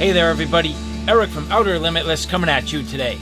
Hey there everybody, Eric from Outer Limitless coming at you today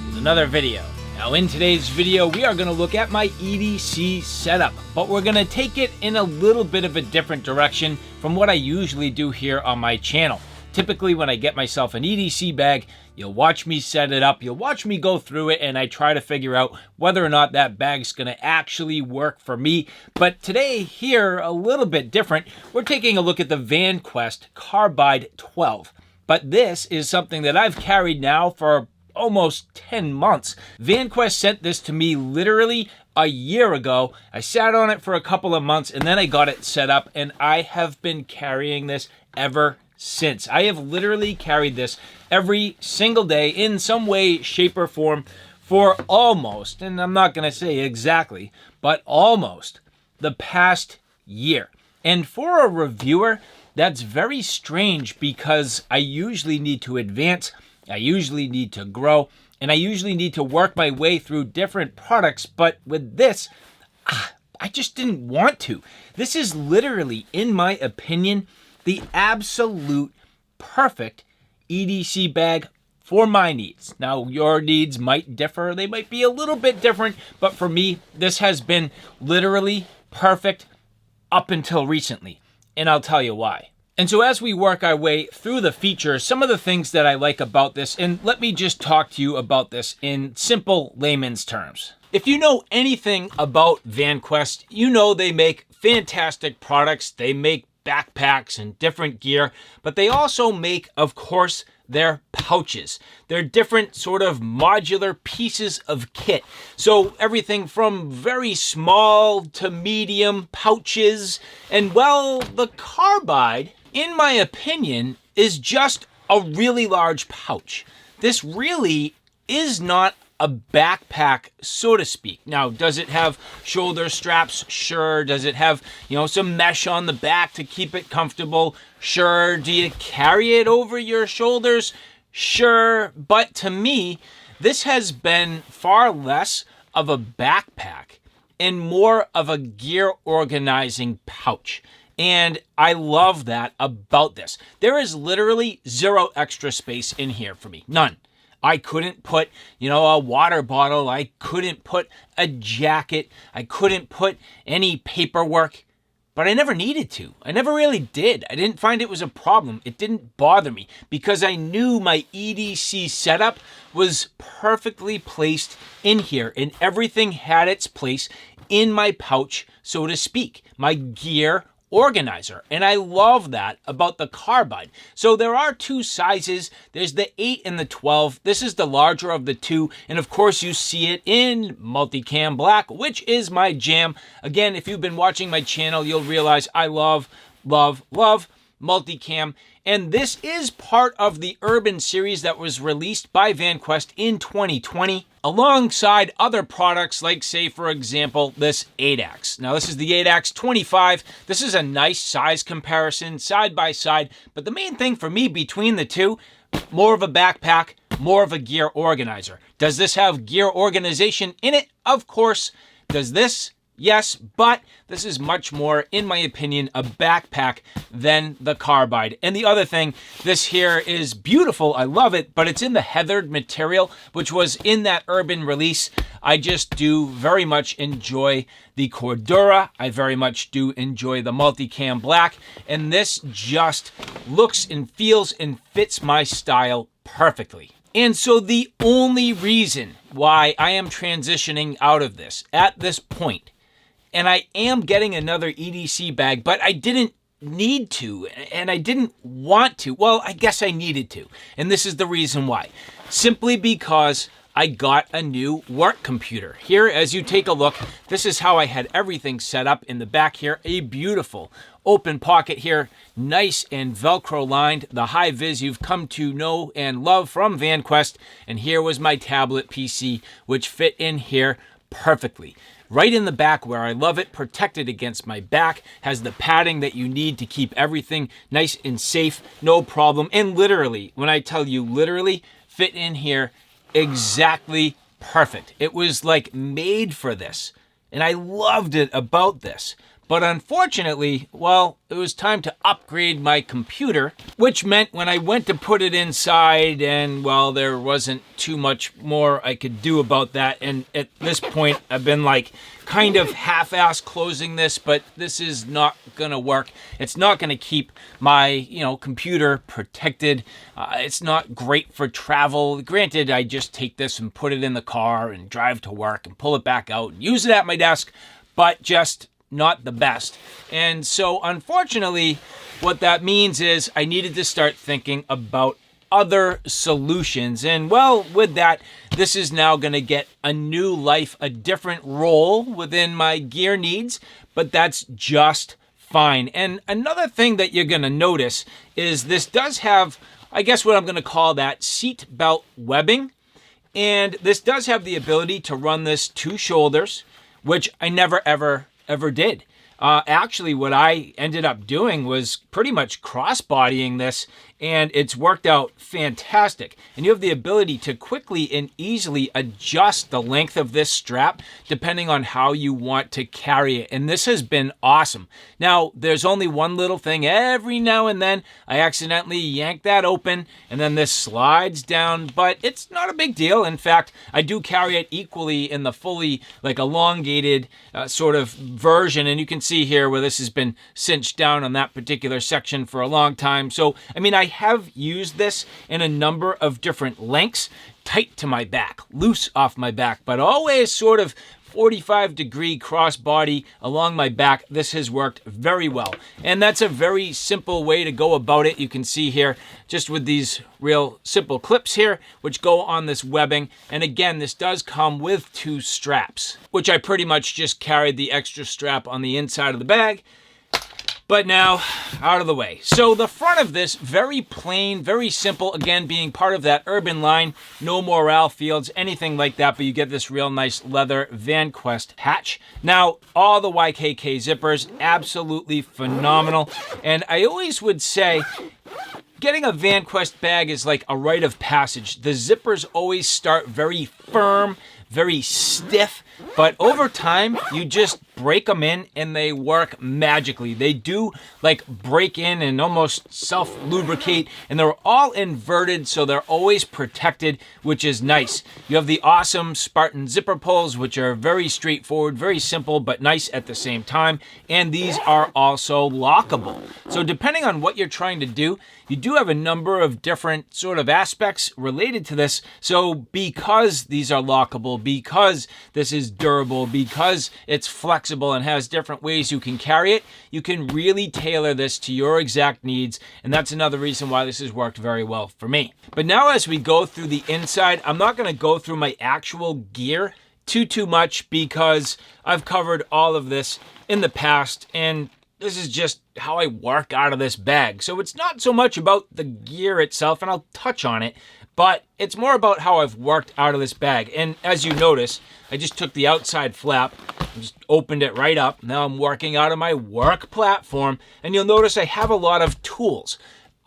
with another video. Now in today's video we are going to look at my EDC setup, but we're going to take it in a little bit of a different direction from what I usually do here on my channel. Typically when I get myself an EDC bag, you'll watch me set it up, you'll watch me go through it, and I try to figure out whether or not that bag's going to actually work for me. But today, here, a little bit different, we're taking a look at the Vanquest Carbide 12. But this is something that I've carried now for almost 10 months. Vanquest sent this to me literally a year ago. I sat on it for a couple of months and then I got it set up, and I have been carrying this ever since. I have literally carried this every single day in some way, shape, or form for almost, and I'm not going to say exactly, but almost the past year. And for a reviewer, that's very strange because I usually need to advance, I usually need to grow, and I usually need to work my way through different products. But with this, I just didn't want to. This is literally, in my opinion, the absolute perfect EDC bag for my needs. Now, your needs might differ. They might be a little bit different, but for me, this has been literally perfect up until recently. And I'll tell you why. And so as we work our way through the features, some of the things that I like about this, and let me just talk to you about this in simple layman's terms. If you know anything about Vanquest, you know they make fantastic products. They make backpacks and different gear, but they also make, of course, their pouches. They're different sort of modular pieces of kit. So everything from very small to medium pouches. And well, the Carbide, in my opinion, is just a really large pouch. This really is not a backpack, so to speak. Now, does it have shoulder straps? Sure. Does it have, some mesh on the back to keep it comfortable? Sure. Do you carry it over your shoulders? Sure. But to me, this has been far less of a backpack and more of a gear organizing pouch. And I love that about this. There is literally zero extra space in here for me. None. I couldn't put, a water bottle. I couldn't put a jacket. I couldn't put any paperwork, but I never needed to. I never really did. I didn't find it was a problem. It didn't bother me because I knew my EDC setup was perfectly placed in here, and everything had its place in my pouch, so to speak, my gear organizer. And I love that about the Carbide. So there are two sizes. There's the 8 and the 12. This is the larger of the two. And of course you see it in multicam black, which is my jam. Again, if you've been watching my channel, you'll realize I love multicam. And this is part of the Urban series that was released by Vanquest in 2020, alongside other products like, say, for example, this ADAX. Now, this is the ADAX 25. This is a nice size comparison, side by side. But the main thing for me between the two, more of a backpack, more of a gear organizer. Does this have gear organization in it? Of course. Does this? Yes, but this is much more, in my opinion, a backpack than the Carbide. And the other thing, this here is beautiful. I love it, but it's in the heathered material, which was in that Urban release. I just do very much enjoy the Cordura. I very much do enjoy the multicam black. And this just looks and feels and fits my style perfectly. And so the only reason why I am transitioning out of this at this point, and I am getting another EDC bag, but I didn't need to, and I didn't want to. Well, I guess I needed to. And this is the reason why. Simply because I got a new work computer. Here, as you take a look, this is how I had everything set up in the back here. A beautiful open pocket here, nice and Velcro lined. The high vis you've come to know and love from Vanquest. And here was my tablet PC, which fit in here perfectly. Right in the back where I love it, protected against my back, has the padding that you need to keep everything nice and safe, no problem. And literally, when I tell you literally, fit in here exactly perfect. It was like made for this. And I loved it about this. But unfortunately, well, it was time to upgrade my computer, which meant when I went to put it inside, and well, there wasn't too much more I could do about that. And at this point, I've been like kind of half-ass closing this, but this is not gonna work. It's not gonna keep my, computer protected. It's not great for travel. Granted, I just take this and put it in the car and drive to work and pull it back out and use it at my desk, but just not the best. And so unfortunately, what that means is I needed to start thinking about other solutions. And well, with that, this is now going to get a new life, a different role within my gear needs, but that's just fine. And another thing that you're going to notice is this does have, I guess what I'm going to call that, seat belt webbing. And this does have the ability to run this to shoulders, which I never ever did. Actually, what I ended up doing was pretty much cross-bodying this, and it's worked out fantastic. And you have the ability to quickly and easily adjust the length of this strap depending on how you want to carry it. And this has been awesome. Now, there's only one little thing. Every now and then, I accidentally yank that open, and then this slides down, but it's not a big deal. In fact, I do carry it equally in the fully elongated sort of version, and you can see here where this has been cinched down on that particular section for a long time. So, I mean, I have used this in a number of different lengths, tight to my back, loose off my back, but always sort of 45-degree crossbody along my back. This has worked very well. And that's a very simple way to go about it. You can see here, just with these real simple clips here, which go on this webbing. And again, this does come with 2 straps, which I pretty much just carried the extra strap on the inside of the bag. But now, out of the way. So the front of this, very plain, very simple. Again, being part of that urban line, no morale fields, anything like that, but you get this real nice leather Vanquest hatch. Now, all the YKK zippers, absolutely phenomenal. And I always would say, getting a Vanquest bag is like a rite of passage. The zippers always start very firm, very stiff, but over time, you just break them in and they work magically. They do break in and almost self-lubricate, and they're all inverted, so they're always protected, which is nice. You have the awesome Spartan zipper pulls, which are very straightforward, very simple, but nice at the same time, and these are also lockable. So depending on what you're trying to do, you do have a number of different sort of aspects related to this. So because these are lockable, because this is durable, because it's flexible and has different ways you can carry it, you can really tailor this to your exact needs. And that's another reason why this has worked very well for me. But now as we go through the inside, I'm not going to go through my actual gear too much because I've covered all of this in the past, and this is just how I work out of this bag. So it's not so much about the gear itself, and I'll touch on it, but it's more about how I've worked out of this bag. And as you notice, I just took the outside flap and just opened it right up. Now I'm working out of my work platform, and you'll notice I have a lot of tools.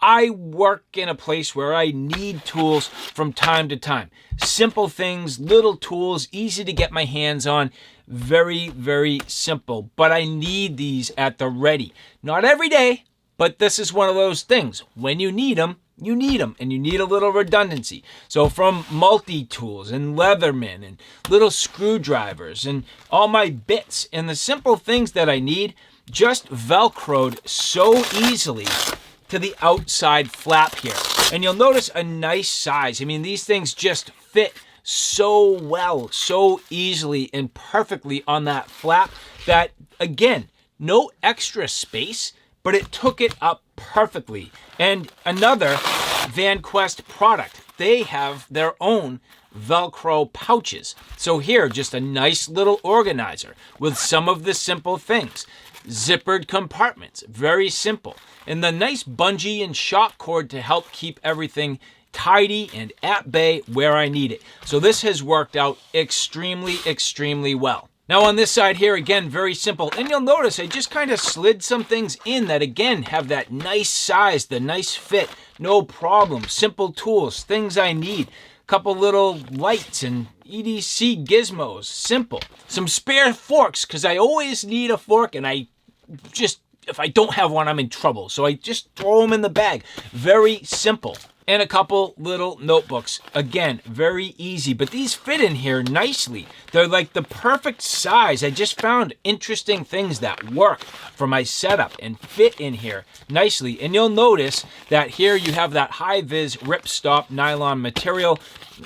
I work in a place where I need tools from time to time. Simple things, little tools, easy to get my hands on. Very, very simple. But I need these at the ready. Not every day, but this is one of those things. When you need them, you need them, and you need a little redundancy. So from multi-tools and Leatherman and little screwdrivers and all my bits and the simple things that I need just Velcroed so easily to the outside flap here. And you'll notice a nice size. I mean, these things just fit so well, so easily and perfectly on that flap that, again, no extra space, but it took it up perfectly. And another Vanquest product, they have their own Velcro pouches. So here, just a nice little organizer with some of the simple things. Zippered compartments, very simple. And the nice bungee and shock cord to help keep everything tidy and at bay where I need it. So this has worked out extremely, extremely well. Now on this side here, again, very simple. And you'll notice I just kind of slid some things in that, again, have that nice size, the nice fit, no problem. Simple tools, things I need. Couple little lights and EDC gizmos, simple. Some spare forks, because I always need a fork, and I just, if I don't have one, I'm in trouble. So I just throw them in the bag. Very simple. And a couple little notebooks. Again, very easy, but these fit in here nicely. They're like the perfect size. I just found interesting things that work for my setup and fit in here nicely. And you'll notice that here you have that high-vis ripstop nylon material,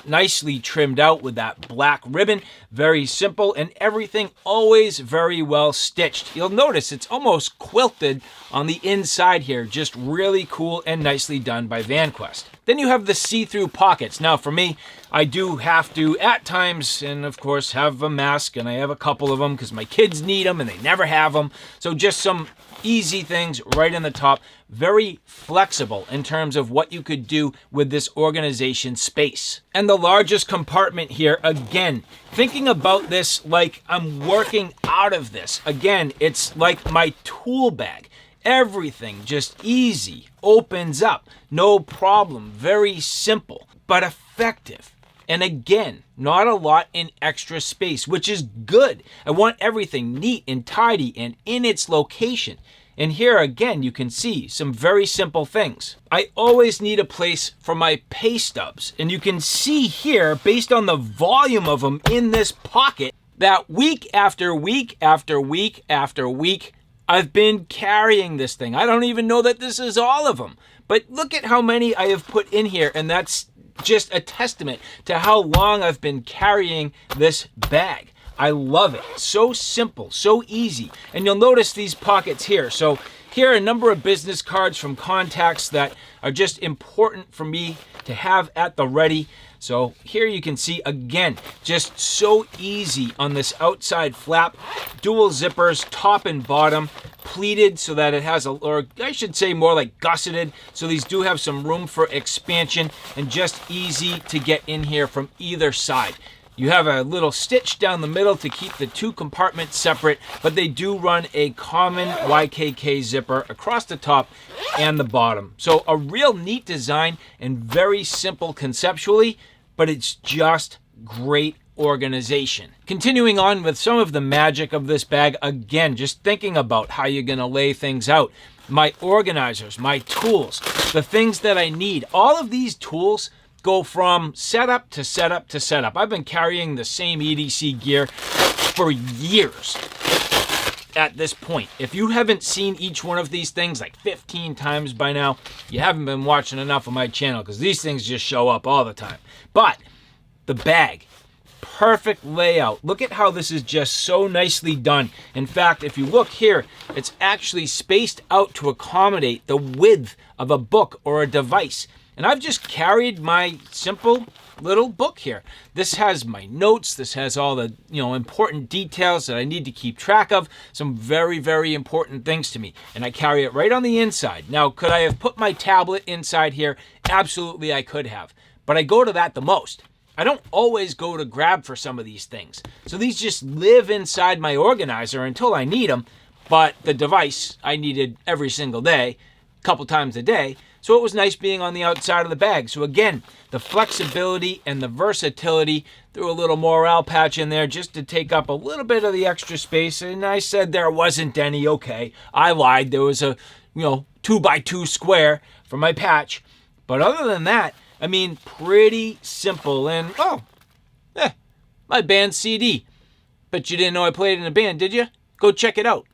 nicely trimmed out with that black ribbon. Very simple, and everything always very well stitched. You'll notice it's almost quilted on the inside here. Just really cool and nicely done by Vanquest. Then you have the see-through pockets. Now for me, I do have to at times, and of course have a mask, and I have a couple of them because my kids need them and they never have them. So just some easy things right in the top. Very flexible in terms of what you could do with this organization space. And the largest compartment here, again, thinking about this like I'm working out of this. Again, it's like my tool bag. Everything just easy, opens up, no problem, very simple, but effective. And again, not a lot in extra space, which is good. I want everything neat and tidy and in its location. And here again, you can see some very simple things. I always need a place for my pay stubs. And you can see here, based on the volume of them in this pocket, that week after week after week after week, I've been carrying this thing. I don't even know that this is all of them. But look at how many I have put in here, and that's just a testament to how long I've been carrying this bag. I love it. So simple, so easy. And you'll notice these pockets here. So here are a number of business cards from contacts that are just important for me to have at the ready. So here you can see, again, just so easy on this outside flap. Dual zippers, top and bottom, pleated so that it has or I should say more like gusseted. So these do have some room for expansion and just easy to get in here from either side. You have a little stitch down the middle to keep the two compartments separate, but they do run a common YKK zipper across the top and the bottom. So a real neat design and very simple conceptually, but it's just great organization. Continuing on with some of the magic of this bag, again, just thinking about how you're going to lay things out. My organizers, my tools, the things that I need, all of these tools go from setup to setup to setup. I've been carrying the same EDC gear for years at this point. If you haven't seen each one of these things like 15 times by now, you haven't been watching enough of my channel because these things just show up all the time. But the bag, perfect layout. Look at how this is just so nicely done. In fact, if you look here, it's actually spaced out to accommodate the width of a book or a device. And I've just carried my simple little book here. This has my notes. This has all the important details that I need to keep track of. Some very, very important things to me. And I carry it right on the inside. Now, could I have put my tablet inside here? Absolutely, I could have. But I go to that the most. I don't always go to grab for some of these things. So these just live inside my organizer until I need them. But the device I needed every single day, a couple times a day. So it was nice being on the outside of the bag. So again, the flexibility and the versatility, threw a little morale patch in there just to take up a little bit of the extra space. And I said there wasn't any. Okay, I lied. There was a 2x2 square for my patch. But other than that, I mean, pretty simple. And my band CD. But you didn't know I played in a band, did you? Go check it out.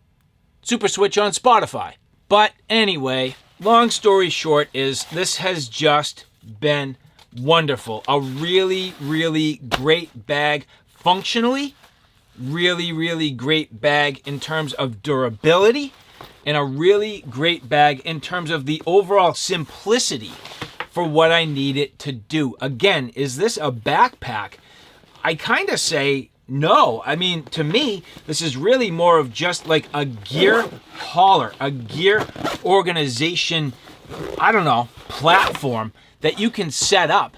Super Switch on Spotify. But anyway, long story short is this has just been wonderful. A really, really great bag functionally. Really, really great bag in terms of durability. And a really great bag in terms of the overall simplicity for what I need it to do. Again, is this a backpack? I kind of say no. I mean, to me, this is really more of just like a gear hauler, a gear organization, platform that you can set up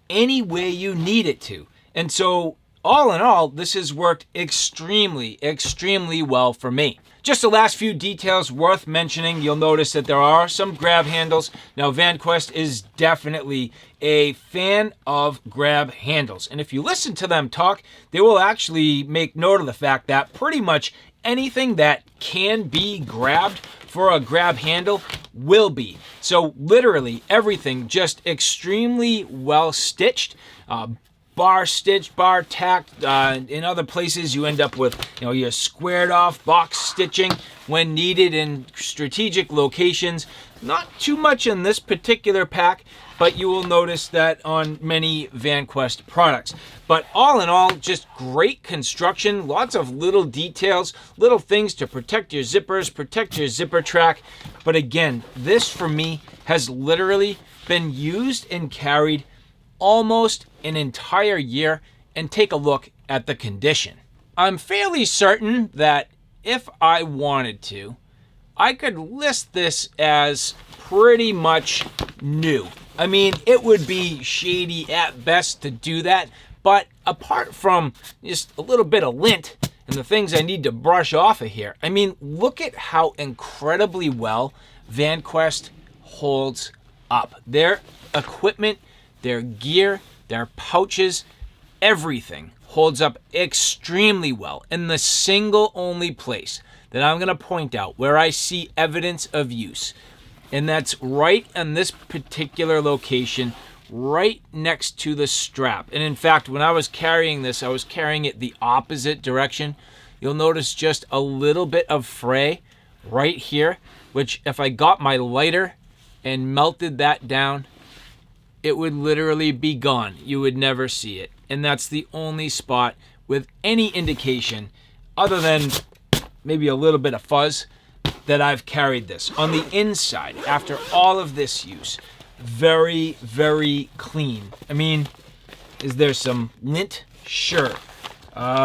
any way you need it to. And so, all in all, this has worked extremely, extremely well for me. Just the last few details worth mentioning. You'll notice that there are some grab handles. Now, Vanquest is definitely a fan of grab handles. And if you listen to them talk, they will actually make note of the fact that pretty much anything that can be grabbed for a grab handle will be. So literally everything just extremely well stitched. Bar stitched, bar tacked. In other places you end up with, your squared off box stitching when needed in strategic locations. Not too much in this particular pack, but you will notice that on many Vanquest products. But all in all, just great construction, lots of little details, little things to protect your zippers, protect your zipper track. But again, this for me has literally been used and carried almost an entire year, and take a look at the condition. I'm fairly certain that if I wanted to, I could list this as pretty much new. I mean, it would be shady at best to do that, but apart from just a little bit of lint and the things I need to brush off of here, I mean, look at how incredibly well Vanquest holds up. Their equipment, their gear, their pouches, everything holds up extremely well. And the single only place that I'm going to point out where I see evidence of use, and that's right in this particular location, right next to the strap. And in fact, when I was carrying this, I was carrying it the opposite direction. You'll notice just a little bit of fray right here, which if I got my lighter and melted that down, it would literally be gone. You would never see it. And that's the only spot with any indication, other than maybe a little bit of fuzz, that I've carried this. On the inside, after all of this use, very, very clean. I mean, is there some lint? Sure.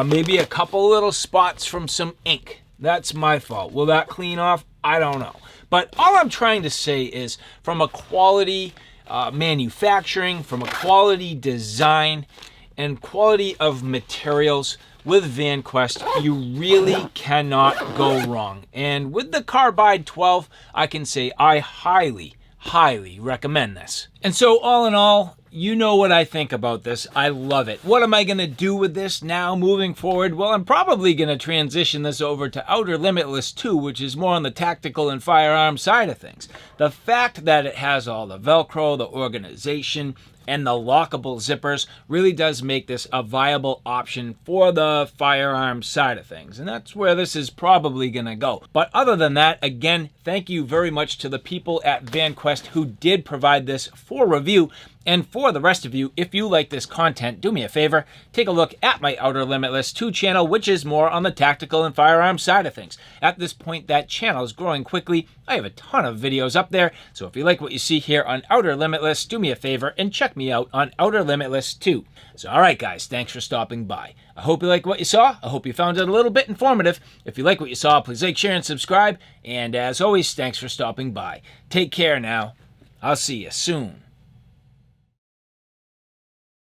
Maybe a couple little spots from some ink. That's my fault. Will that clean off? I don't know. But all I'm trying to say is, from a quality manufacturing, from a quality design, and quality of materials with Vanquest, you really cannot go wrong. And with the Carbide 12, I can say I highly, highly recommend this. And so all in all, you know what I think about this. I love it. What am I going to do with this now moving forward? Well, I'm probably going to transition this over to OUTER LIMITLESS 2, which is more on the tactical and firearm side of things. The fact that it has all the Velcro, the organization, and the lockable zippers really does make this a viable option for the firearm side of things. And that's where this is probably going to go. But other than that, again, thank you very much to the people at Vanquest who did provide this for review. And for the rest of you, if you like this content, do me a favor, take a look at my OUTER LIMITLESS 2 channel, which is more on the tactical and firearm side of things. At this point, that channel is growing quickly. I have a ton of videos up there, so if you like what you see here on OUTER LIMITLESS, do me a favor and check me out on OUTER LIMITLESS 2. So alright guys, thanks for stopping by. I hope you like what you saw. I hope you found it a little bit informative. If you like what you saw, please like, share, and subscribe. And as always, thanks for stopping by. Take care now. I'll see you soon.